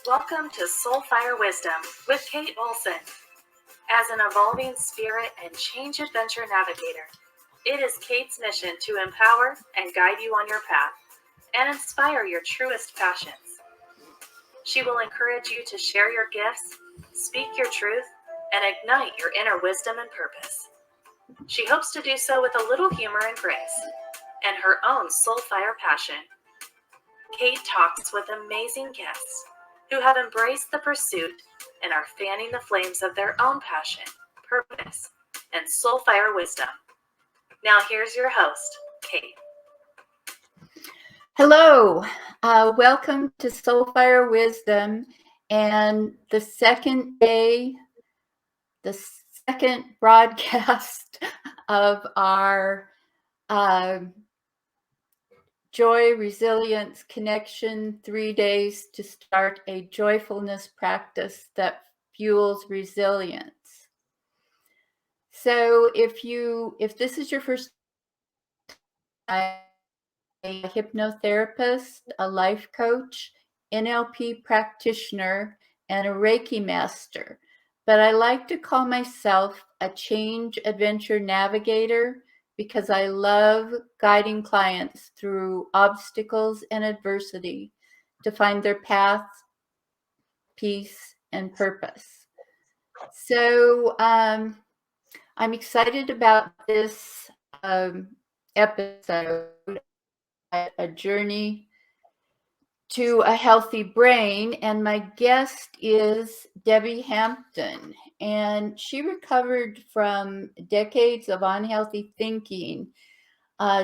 Welcome to Soulfire Wisdom with Kate Olsen. As an evolving spirit and change adventure navigator, it is Kate's mission to empower and guide you on your path and inspire your truest passions. She will encourage you to share your gifts, speak your truth, and ignite your inner wisdom and purpose. She hopes to do so with a little humor and grace, and her own soulfire passion. Kate talks with amazing guests who have embraced the pursuit and are fanning the flames of their own passion, purpose, and soulfire wisdom. Now here's your host, Kate. Hello, welcome to Soulfire Wisdom and the second day, the second broadcast of our Joy, Resilience, Connection, 3 days to start a joyfulness practice that fuels resilience. So if this is your first time, a hypnotherapist, a life coach, NLP practitioner, and a Reiki master. But I like to call myself a change adventure navigator because I love guiding clients through obstacles and adversity to find their path, peace, and purpose. So I'm excited about this episode, a journey to a healthy brain, and my guest is Debbie Hampton, and she recovered from decades of unhealthy thinking,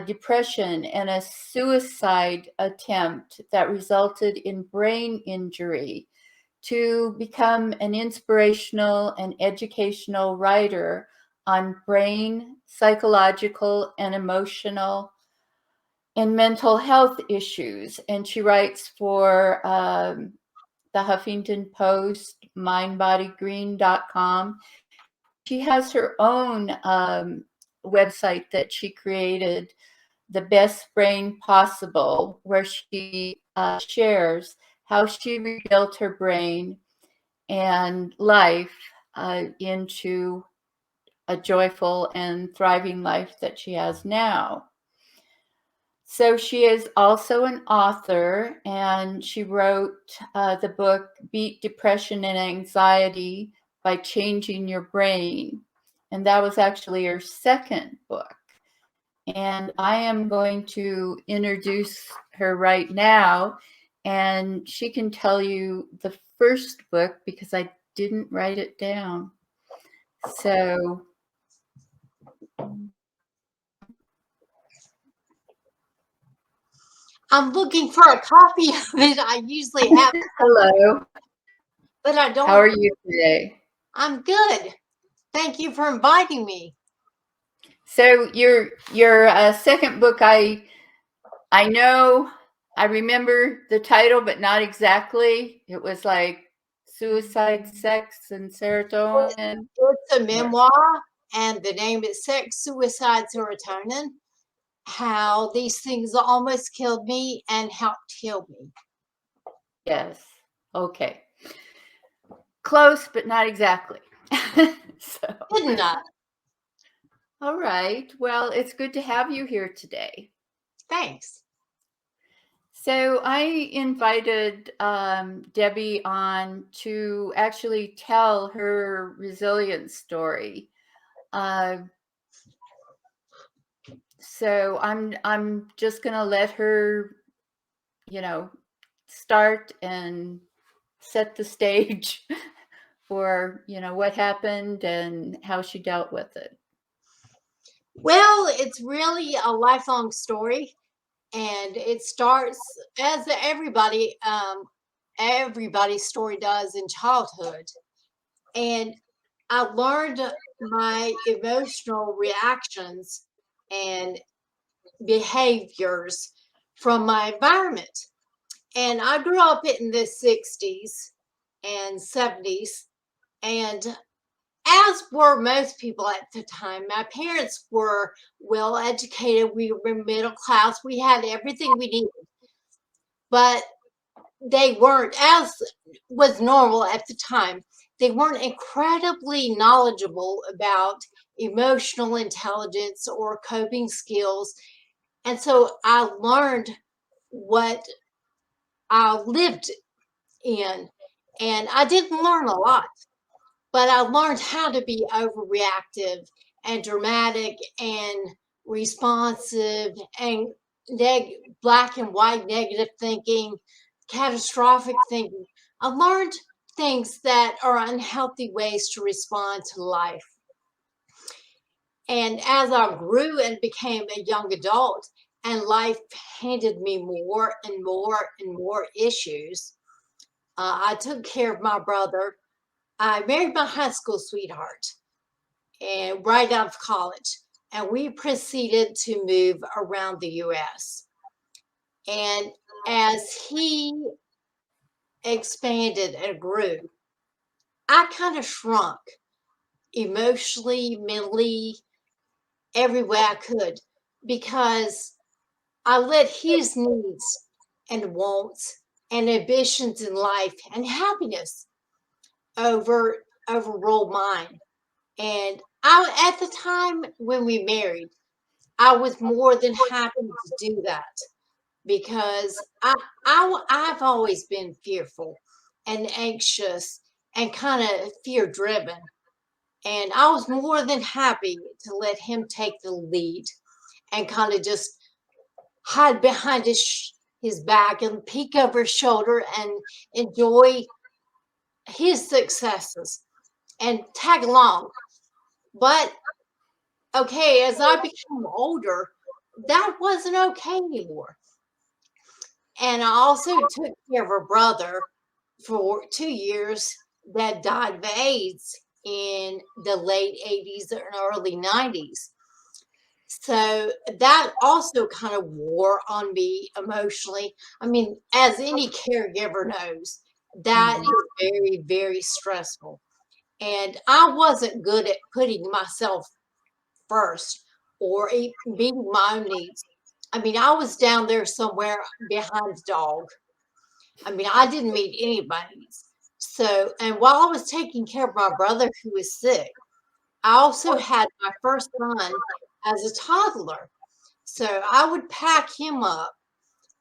depression, and a suicide attempt that resulted in brain injury to become an inspirational and educational writer on brain, psychological, and emotional and mental health issues. And she writes for the Huffington Post, mindbodygreen.com. She has her own website that she created, The Best Brain Possible, where she shares how she rebuilt her brain and life into a joyful and thriving life that she has now. So she is also an author, and she wrote the book Beat Depression and Anxiety by Changing Your Brain. And that was actually her second book. And I am going to introduce her right now, and she can tell you the first book because I didn't write it down. So I'm looking for a copy of it. I usually have. hello. But I don't. How are you today? I'm good. Thank you for inviting me. So your second book, I know, I remember the title, but not exactly. It was like Suicide, Sex, and Serotonin. It's a memoir, and the name is Sex, Suicide, Serotonin. How these things almost killed me and helped heal me. Yes. Okay. Close, but not exactly. So. Good enough. All right. Well, it's good to have you here today. Thanks. So I invited Debbie on to actually tell her resilience story. So I'm just gonna let her, start and set the stage for what happened and how she dealt with it. Well, it's really a lifelong story, and it starts as everybody's story does in childhood. And I learned my emotional reactions and behaviors from my environment. And I grew up in the 60s and 70s, and as were most people at the time. My parents were well educated. We were middle class. We had everything we needed. But they weren't, as was normal at the time, they weren't incredibly knowledgeable about emotional intelligence or coping skills. And so I learned what I lived in. And I didn't learn a lot, but I learned how to be overreactive and dramatic and responsive and black and white negative thinking, catastrophic thinking. I learned things that are unhealthy ways to respond to life. And as I grew and became a young adult, and life handed me more and more and more issues, I took care of my brother. I married my high school sweetheart and right out of college, and we proceeded to move around the US. And as he expanded and grew, I kind of shrunk emotionally, mentally, every way I could, because I let his needs and wants and ambitions in life and happiness overrule mine. And at the time when we married, I was more than happy to do that because I've always been fearful and anxious and kind of fear driven. And I was more than happy to let him take the lead and kind of just hide behind his back and peek over his shoulder and enjoy his successes and tag along. But okay, as I became older, that wasn't okay anymore. And I also took care of a brother for 2 years that died of AIDS in the late 80s and early 90s. So that also kind of wore on me emotionally. I mean, as any caregiver knows, that is very, very stressful. And I wasn't good at putting myself first or meeting my own needs. I mean, I was down there somewhere behind the dog. I mean, I didn't meet anybody's. So, and while I was taking care of my brother who was sick, I also had my first son as a toddler. So I would pack him up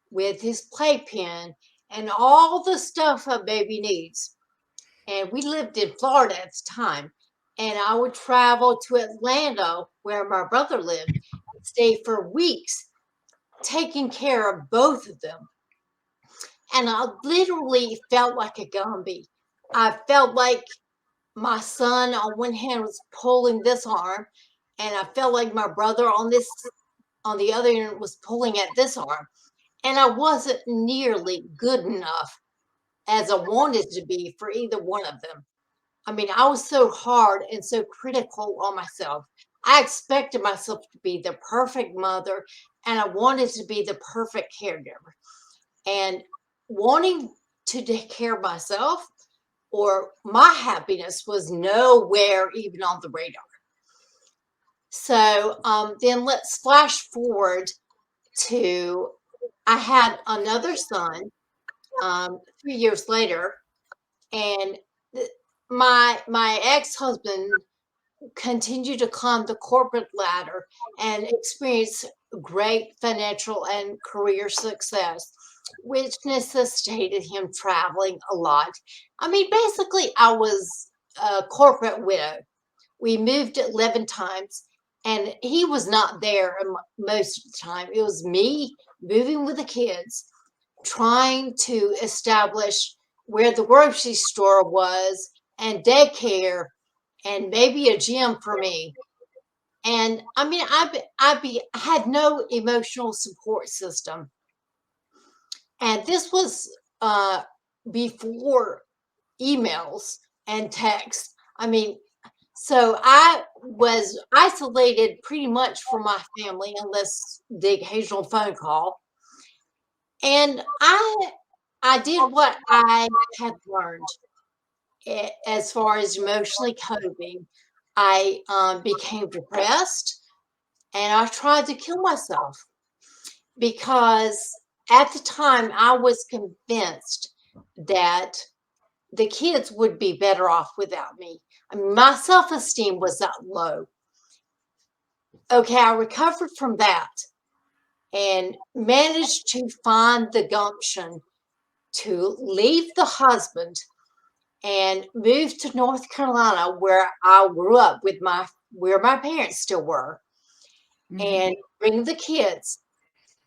with his playpen and all the stuff a baby needs. And we lived in Florida at the time. And I would travel to Atlanta, where my brother lived, and stay for weeks taking care of both of them. And I literally felt like a Gumby. I felt like my son on one hand was pulling this arm, and I felt like my brother on the other end was pulling at this arm. And I wasn't nearly good enough as I wanted to be for either one of them. I mean, I was so hard and so critical on myself. I expected myself to be the perfect mother, and I wanted to be the perfect caregiver. And wanting to take care of myself or my happiness was nowhere even on the radar. So then let's flash forward to I had another son 3 years later, and my ex-husband continued to climb the corporate ladder and experience great financial and career success, which necessitated him traveling a lot. I mean, basically, I was a corporate widow. We moved 11 times, and he was not there most of the time. It was me moving with the kids, trying to establish where the grocery store was and daycare and maybe a gym for me. And I mean, I had no emotional support system. And this was before emails and text. I mean, so I was isolated pretty much from my family, unless the occasional phone call. And I did what I had learned as far as emotionally coping. I became depressed and I tried to kill myself because at the time I was convinced that the kids would be better off without me. I mean, my self-esteem was that low. Okay, I recovered from that and managed to find the gumption to leave the husband and move to North Carolina, where I grew up with where my parents still were, and bring the kids.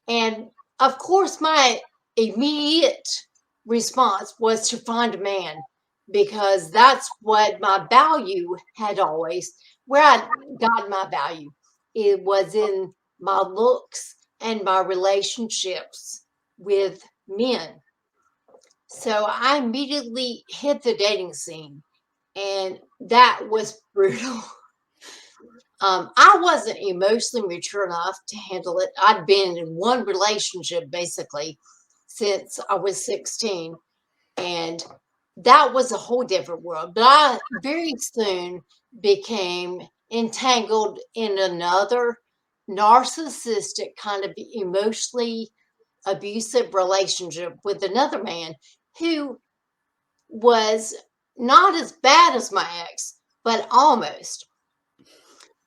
And of course, my immediate response was to find a man, because that's what my value had always, where I got my value. It was in my looks and my relationships with men. So I immediately hit the dating scene, and that was brutal. I wasn't emotionally mature enough to handle it. I'd been in one relationship basically since I was 16, and that was a whole different world. But I very soon became entangled in another narcissistic kind of emotionally abusive relationship with another man who was not as bad as my ex, but almost.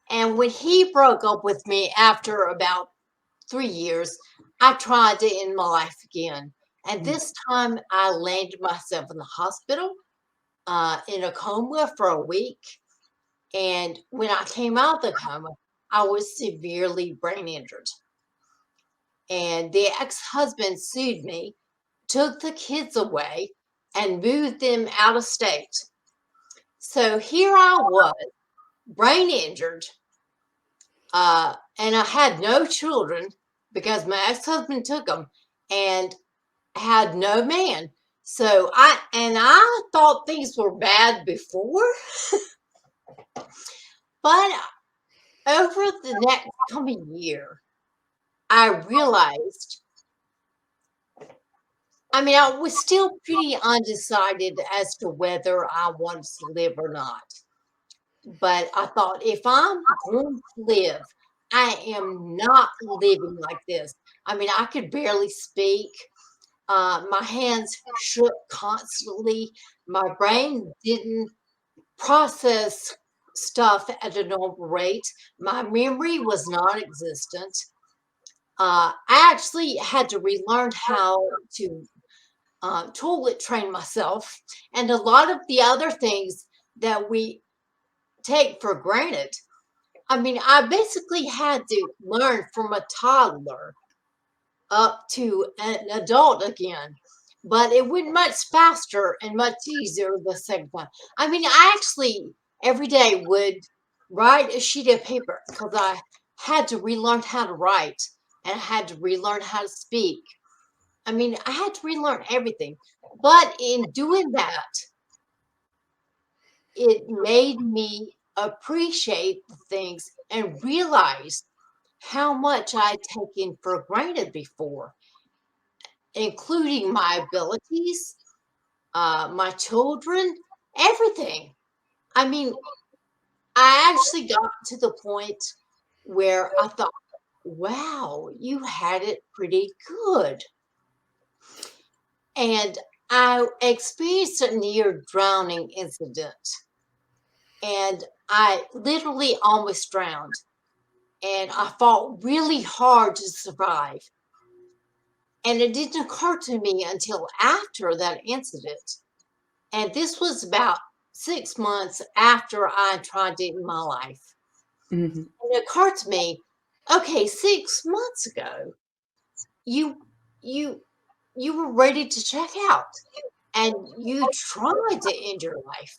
And when he broke up with me after about 3 years, I tried to end my life again. And this time I landed myself in the hospital in a coma for a week. And when I came out of the coma, I was severely brain injured. And the ex-husband sued me, took the kids away, and moved them out of state. So here I was, brain injured, and I had no children because my ex-husband took them, and had no man. So I thought things were bad before, but over the next coming year, I realized, I mean, I was still pretty undecided as to whether I wanted to live or not. But I thought, if I'm going to live, I am not living like this. I mean, I could barely speak. My hands shook constantly. My brain didn't process stuff at a normal rate. My memory was non-existent. I actually had to relearn how to toilet train myself, and a lot of the other things that we take for granted. I mean, I basically had to learn from a toddler up to an adult again, but it went much faster and much easier the second time. I mean, I actually every day would write a sheet of paper because I had to relearn how to write, and I had to relearn how to speak. I mean, I had to relearn everything. But in doing that, it made me appreciate the things and realize how much I'd taken for granted before, including my abilities, my children, everything. I mean, I actually got to the point where I thought, wow, you had it pretty good. And I experienced a near drowning incident, and I literally almost drowned. And I fought really hard to survive. And it didn't occur to me until after that incident. And this was about 6 months after I tried to end my life. Mhm. It occurred to me, okay, 6 months ago, you you you were ready to check out, and you tried to end your life.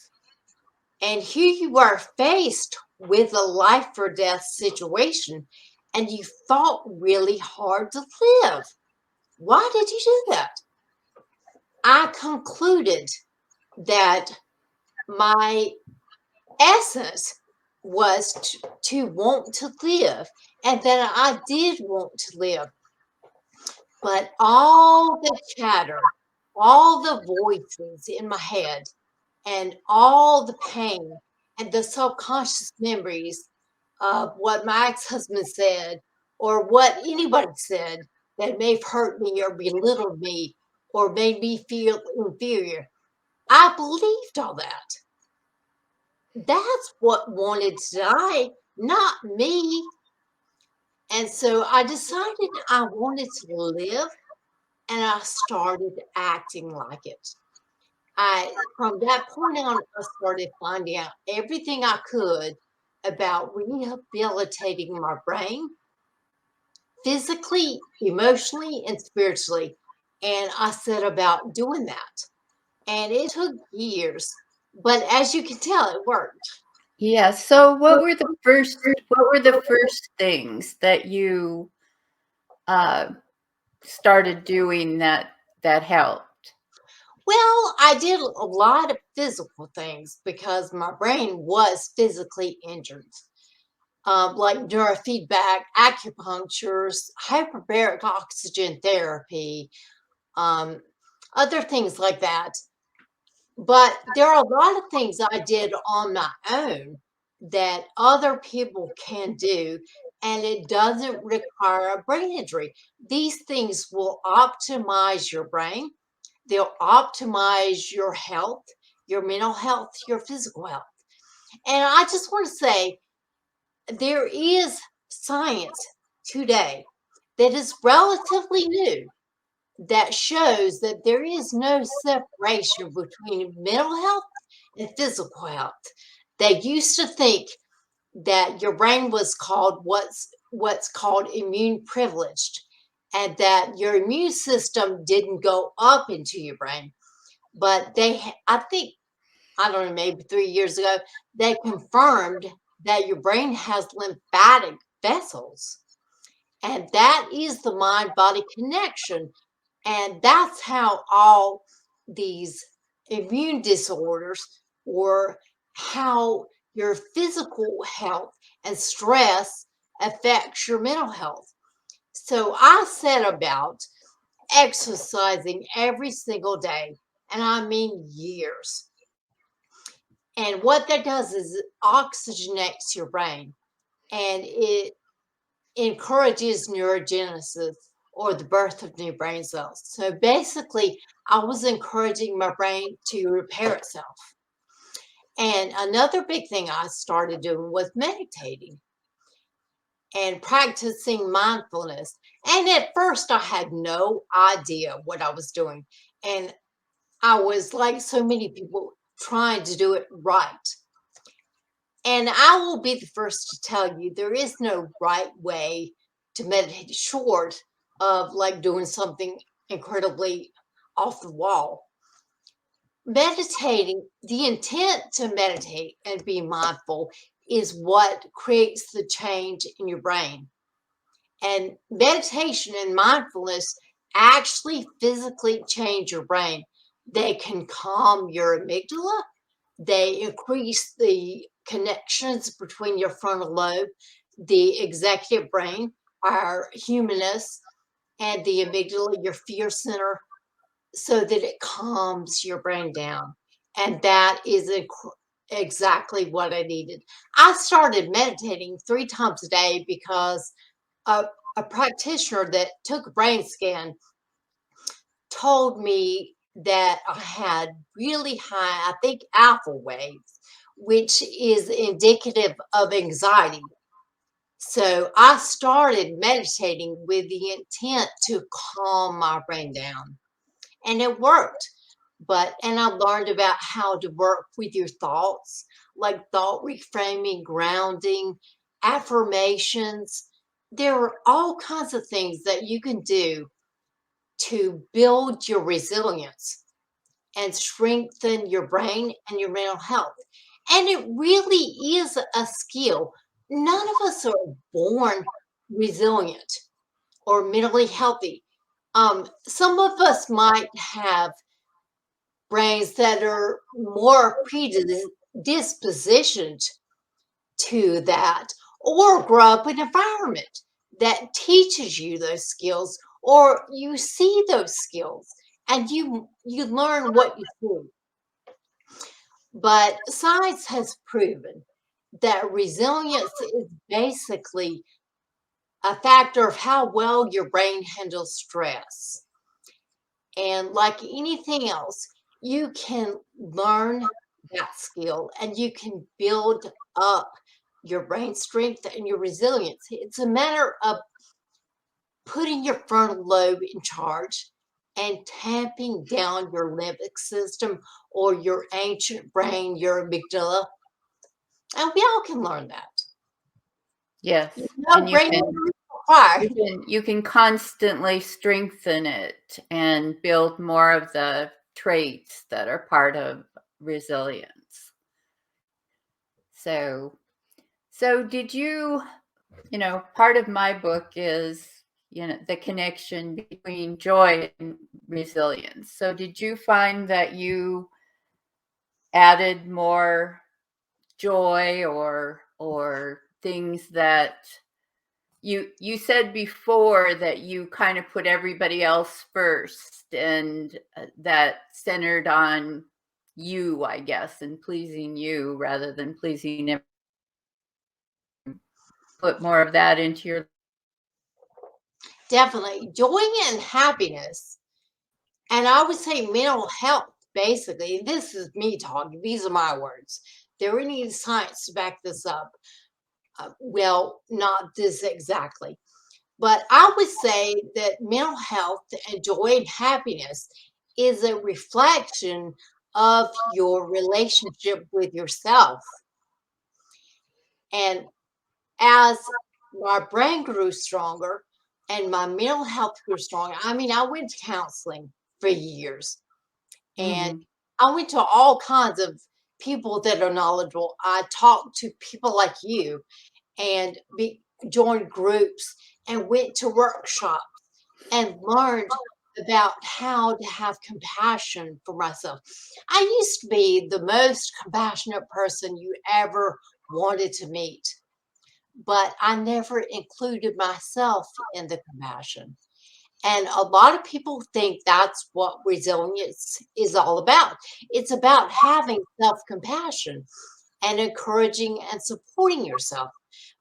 And here you are faced with a life or death situation, and you fought really hard to live. Why did you do that? I concluded that my essence was to want to live, and that I did want to live. But all the chatter, all the voices in my head, and all the pain and the subconscious memories of what my ex-husband said or what anybody said that may have hurt me or belittled me or made me feel inferior. I believed all that. That's what wanted to die, not me. And so I decided I wanted to live, and I started acting like it. From that point on, I started finding out everything I could about rehabilitating my brain, physically, emotionally, and spiritually. And I set about doing that. And it took years, but as you can tell, it worked. Yeah. So what were the first things that you started doing that helped? Well, I did a lot of physical things because my brain was physically injured, like neurofeedback, acupunctures, hyperbaric oxygen therapy, um, other things like that. But there are a lot of things I did on my own that other people can do, and it doesn't require a brain injury. These things will optimize your brain, they'll optimize your health, your mental health, your physical health. And I just want to say there is science today that is relatively new that shows that there is no separation between mental health and physical health. They used to think that your brain was called what's called immune privileged, and that your immune system didn't go up into your brain. But I think, I don't know, maybe 3 years ago, they confirmed that your brain has lymphatic vessels, and that is the mind body connection. And that's how all these immune disorders, or how your physical health and stress affects your mental health. So I set about exercising every single day, and I mean years. And what that does is it oxygenates your brain, and it encourages neurogenesis, or the birth of new brain cells. So basically, I was encouraging my brain to repair itself. And another big thing I started doing was meditating and practicing mindfulness. And at first, I had no idea what I was doing. And I was like so many people, trying to do it right. And I will be the first to tell you there is no right way to meditate, short of like doing something incredibly off the wall. Meditating, the intent to meditate and be mindful is what creates the change in your brain. And meditation and mindfulness actually physically change your brain. They can calm your amygdala, they increase the connections between your frontal lobe, the executive brain, our humanness, and the amygdala, your fear center, so that it calms your brain down. And that is exactly what I needed. I started meditating 3 times a day because a practitioner that took a brain scan told me that I had really high, I think, alpha waves, which is indicative of anxiety. So I started meditating with the intent to calm my brain down, and it worked. And I learned about how to work with your thoughts, like thought reframing, grounding, affirmations. There are all kinds of things that you can do to build your resilience and strengthen your brain and your mental health. And it really is a skill. None of us are born resilient or mentally healthy. Some of us might have brains that are more predispositioned to that, or grow up in an environment that teaches you those skills, or you see those skills and you learn what you see. But science has proven that resilience is basically a factor of how well your brain handles stress. And like anything else, you can learn that skill and you can build up your brain strength and your resilience. It's a matter of putting your frontal lobe in charge and tamping down your limbic system or your ancient brain, your amygdala. And we all can learn that. Yes. No And brain required. you can constantly strengthen it and build more of the traits that are part of resilience. So did you part of my book is, the connection between joy and resilience. So did you find that you added more joy or things that you said before that you kind of put everybody else first, and that centered on you, I guess, and pleasing you rather than pleasing everyone. Put more of that into your Definitely. Joy and happiness. And I would say mental health, basically. This is me talking. These are my words. There any science to back this up. Well, not this exactly. But I would say that mental health and joy and happiness is a reflection of your relationship with yourself. And as my brain grew stronger and my mental health grew stronger, I mean, I went to counseling for years and Mhm. I went to all kinds of people that are knowledgeable. I talked to people like you and joined groups and went to workshops and learned about how to have compassion for myself. I used to be the most compassionate person you ever wanted to meet, but I never included myself in the compassion. And a lot of people think that's what resilience is all about. It's about having self compassion and encouraging and supporting yourself.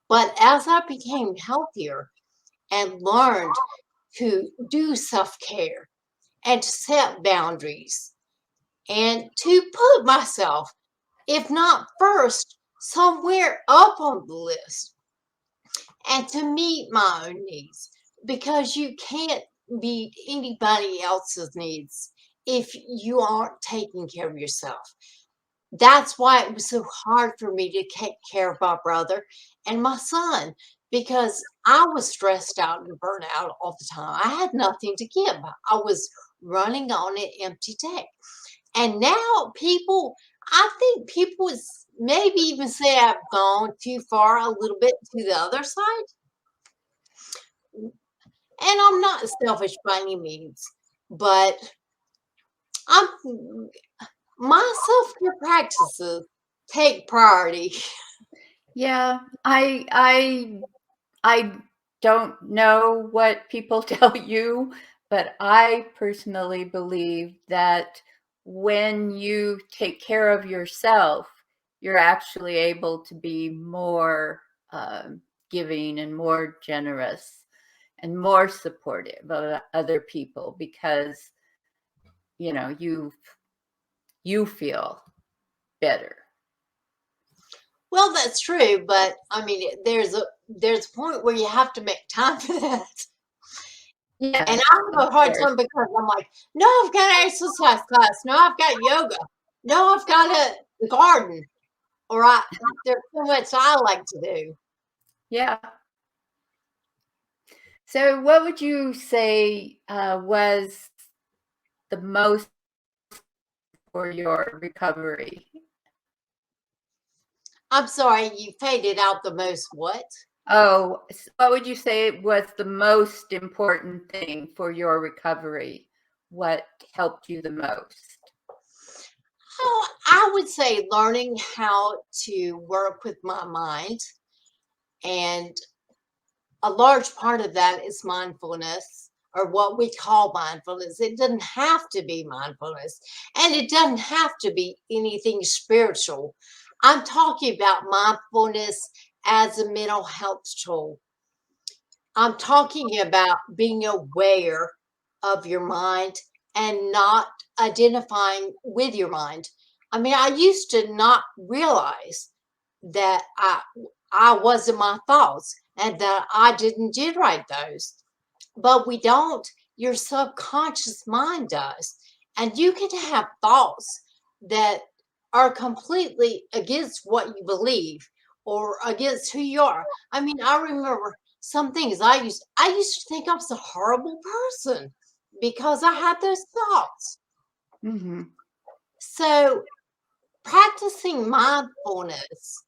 But as I became healthier and learned to do self care and to set boundaries and to put myself, if not first, somewhere up on the list and to meet my own needs because you can't meet anybody else's needs if you aren't taking care of yourself. That's why it was so hard for me to take care of my brother and my son because I was stressed out and burnt out all the time. I had nothing to give. I was running on an empty tank. And now I think people maybe even say I've gone too far a little bit to the other side. And I'm not selfish by any means, but I'm my self-care practices take priority. Yeah, I don't know what people tell you, but I personally believe that when you take care of yourself, you're actually able to be more giving and more generous and more supportive of other people because you feel better. Well, that's true, but I mean, there's a point where you have to make time for that. And Yes, I of have a hard course. time because I'm like, no, I've got an exercise class. No, I've got yoga. No, I've got a garden. Or there's so much I like to do. Yeah. So, what would you say was the most for your recovery? I'm sorry, you faded out the most what? Oh, what would you say was the most important thing for your recovery? What helped you the most? Oh, I would say learning how to work with my mind. And a large part of that is mindfulness or what we call mindfulness. It doesn't have to be mindfulness and it doesn't have to be anything spiritual. I'm talking about mindfulness as a mental health tool. I'm talking about being aware of your mind and not identifying with your mind. I mean, I used to not realize that I wasn't my thoughts and that I didn't generate those. But we don't. Your subconscious mind does. And you can have thoughts that are completely against what you believe or against who you are. I mean, I remember some things I used to think I was a horrible person because I had those thoughts. Mm-hmm. So practicing mindfulness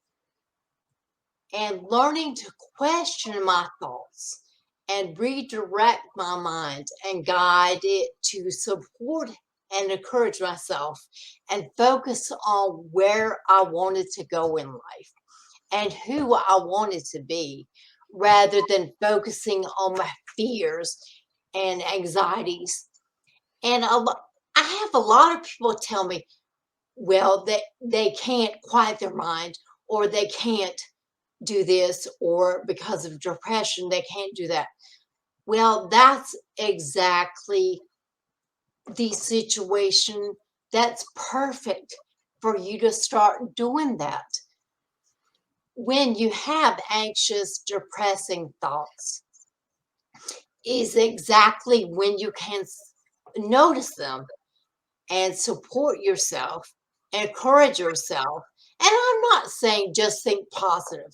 and learning to question my thoughts and redirect my mind and guide it to support and encourage myself and focus on where I wanted to go in life and who I wanted to be rather than focusing on my fears and anxieties. And I have a lot of people tell me, well, that they can't quiet their mind or they can't do this, or because of depression, they can't do that. Well, that's exactly the situation that's perfect for you to start doing that. When you have anxious, depressing thoughts, is exactly when you can notice them and support yourself, encourage yourself. And I'm not saying just think positive,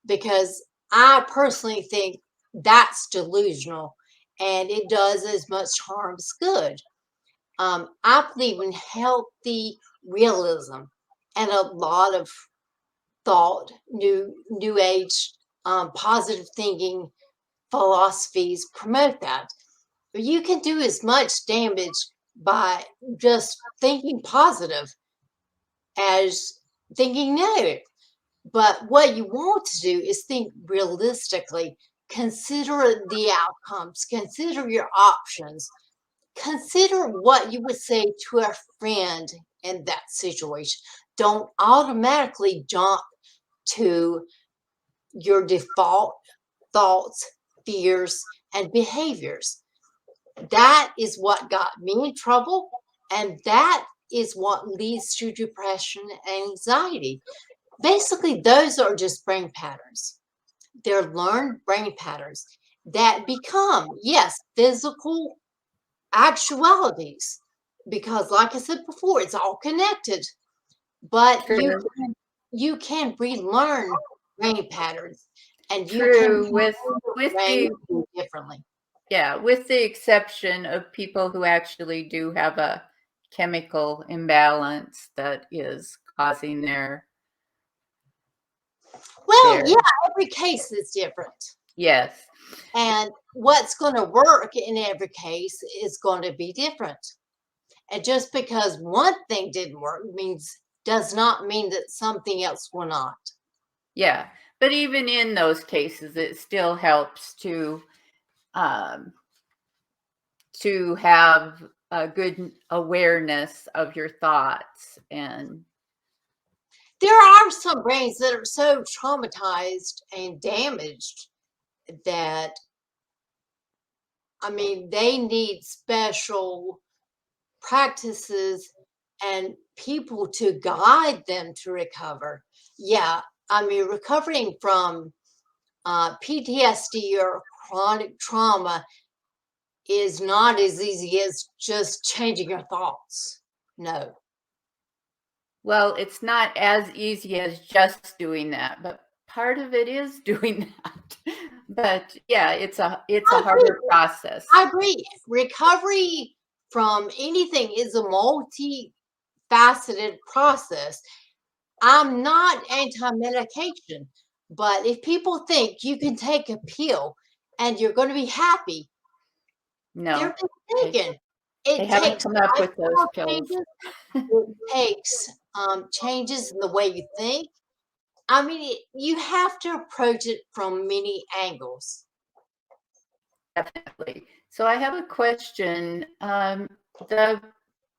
because I personally think that's delusional and it does as much harm as good. I believe in healthy realism and a lot of thought, new age, positive thinking philosophies promote that. But you can do as much damage by just thinking positive as thinking negative. But what you want to do is think realistically, consider the outcomes, consider your options, consider what you would say to a friend in that situation. Don't automatically jump to your default thoughts, fears, and behaviors. That is what got me in trouble, and that is what leads to depression and anxiety. Basically, those are just brain patterns. They're learned brain patterns that become, yes, physical actualities. Because, like I said before, it's all connected. But True. you can relearn brain patterns, and you can True. With brain the differently. yeah, with the exception of people who actually do have a chemical imbalance that is causing Well, their yeah, every case is different. yes. And what's going to work in every case is going to be different. And just because one thing didn't work does not mean that something else will not. Yeah. But even in those cases, it still helps um, to have a good awareness of your thoughts. And There are some brains that are so traumatized and damaged that, I mean, they need special practices and people to guide them to recover. Yeah, I mean, recovering from PTSD or chronic trauma is not as easy as just changing your thoughts. No. well, it's not as easy as just doing that, but part of it is doing that. But yeah, it's a I agree. harder process. I agree. Recovery from anything is a multi-faceted process. I'm not anti-medication, but if people think you can take a pill and you're going to be happy, No, they're they, mistaken. they It haven't takes come up with those lifestyle pills. changes. It takes changes in the way you think. I mean, you have to approach it from many angles. Definitely. So I have a question. The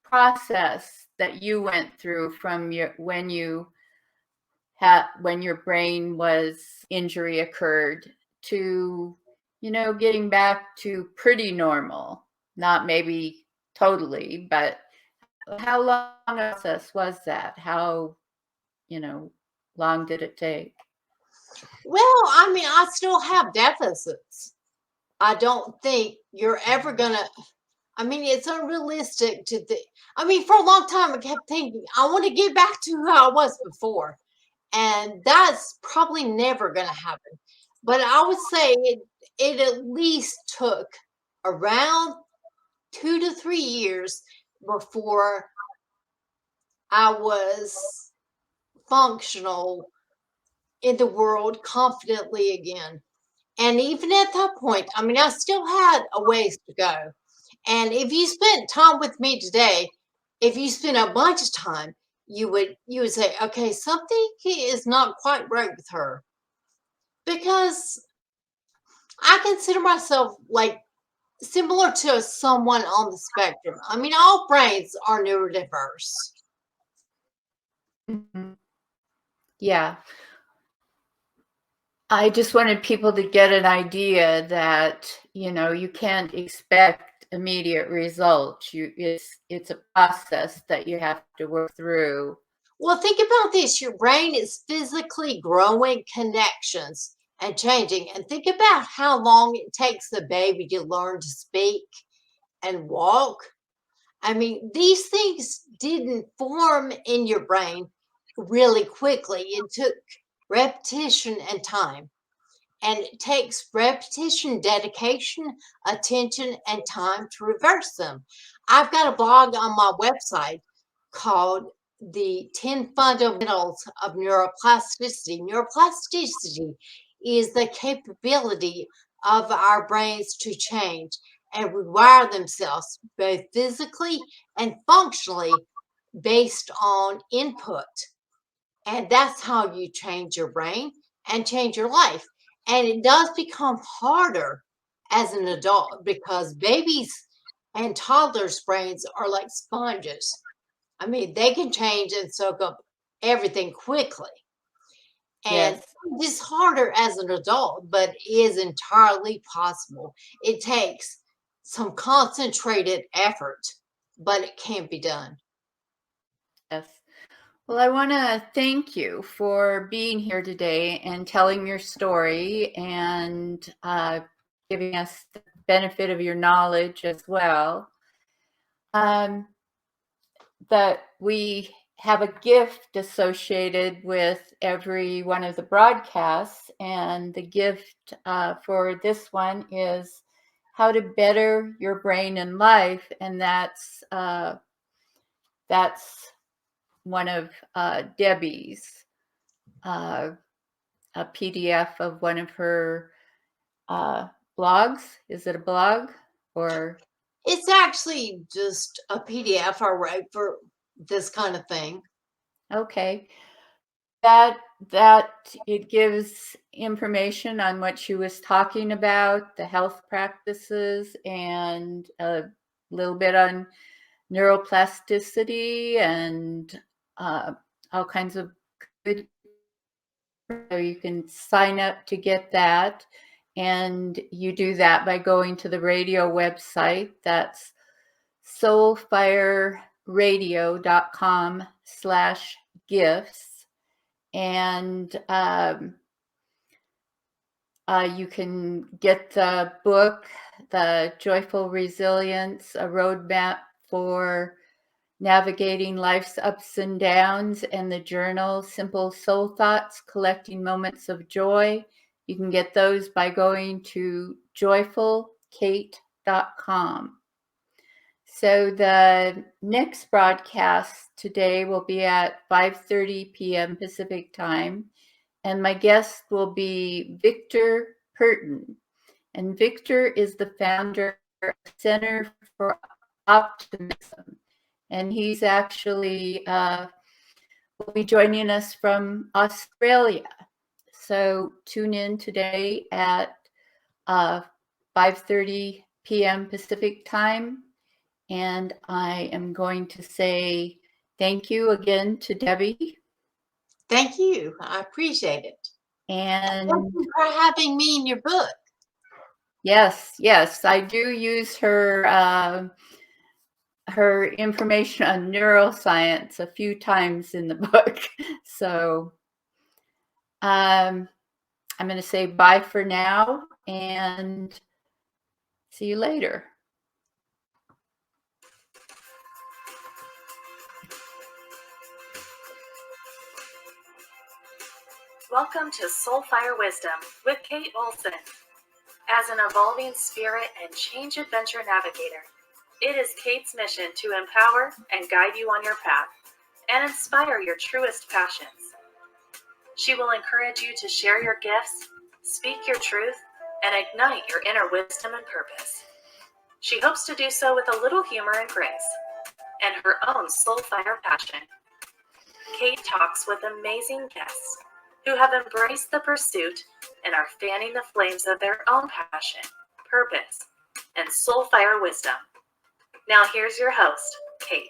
process that you went through from when your brain was injury occurred to, getting back to pretty normal, not maybe totally, but how long a process was that? How, long did it take? Well, I mean, I still have deficits. I don't think you're ever gonna. I mean, it's unrealistic to think. I mean, for a long time, I kept thinking I want to get back to who I was before, and that's probably never gonna happen. But I would say it at least took around 2 to 3 years before I was functional in the world confidently again. And even at that point, I mean, I still had a ways to go. And if you spent time with me today, if you spent a bunch of time, you would say, okay, something is not quite right with her. Because I consider myself like similar to someone on the spectrum. I mean, all brains are neurodiverse. Mhm. Yeah. I just wanted people to get an idea that, you can't expect immediate results. It's a process that you have to work through. Well, think about this. Your brain is physically growing connections and changing. And think about how long it takes the baby to learn to speak and walk. I mean, these things didn't form in your brain really quickly. It took repetition and time. And it takes repetition, dedication, attention, and time to reverse them. I've got a blog on my website called The 10 Fundamentals of Neuroplasticity. Neuroplasticity is the capability of our brains to change and rewire themselves both physically and functionally based on input. And that's how you change your brain and change your life. And it does become harder as an adult because babies and toddlers' brains are like sponges. I mean, they can change and soak up everything quickly. And Yes. it's harder as an adult, but is entirely possible. It takes some concentrated effort, but it can be done. Yes. Well, I want to thank you for being here today and telling your story and giving us the benefit of your knowledge as well. That we have a gift associated with every one of the broadcasts, and the gift for this one is how to better your brain and life, and that's one of Debbie's, a PDF of one of her blogs. Is it a blog or? It's actually just a PDF I wrote for this kind of thing. Okay. That it gives information on what she was talking about, the health practices, and a little bit on neuroplasticity and all kinds of good. So you can sign up to get that, and you do that by going to the radio website. That's soulfireradio.com/gifts. And you can get the book, The Joyful Resilience, a roadmap for navigating life's ups and downs, and the journal, Simple Soul Thoughts, Collecting Moments of Joy. You can get those by going to joyfulkate.com. So the next broadcast today will be at 5:30 p.m. Pacific time, and my guest will be Victor Purton. And Victor is the founder of Center for Optimism, and he's actually will be joining us from Australia. So tune in today at 5:30 p.m. Pacific time. And I am going to say thank you again to Debbie. Thank you. I appreciate it. And thank you for having me in your book. Yes, I do use her her information on neuroscience a few times in the book. So I'm going to say bye for now and see you later. Welcome to Soulfire Wisdom with Kate Olsen. As an evolving spirit and change adventure navigator, it is Kate's mission to empower and guide you on your path and inspire your truest passions. She will encourage you to share your gifts, speak your truth, and ignite your inner wisdom and purpose. She hopes to do so with a little humor and grace, and her own soulfire passion. Kate talks with amazing guests who have embraced the pursuit and are fanning the flames of their own passion, purpose, and soulfire wisdom. Now here's your host, Kate.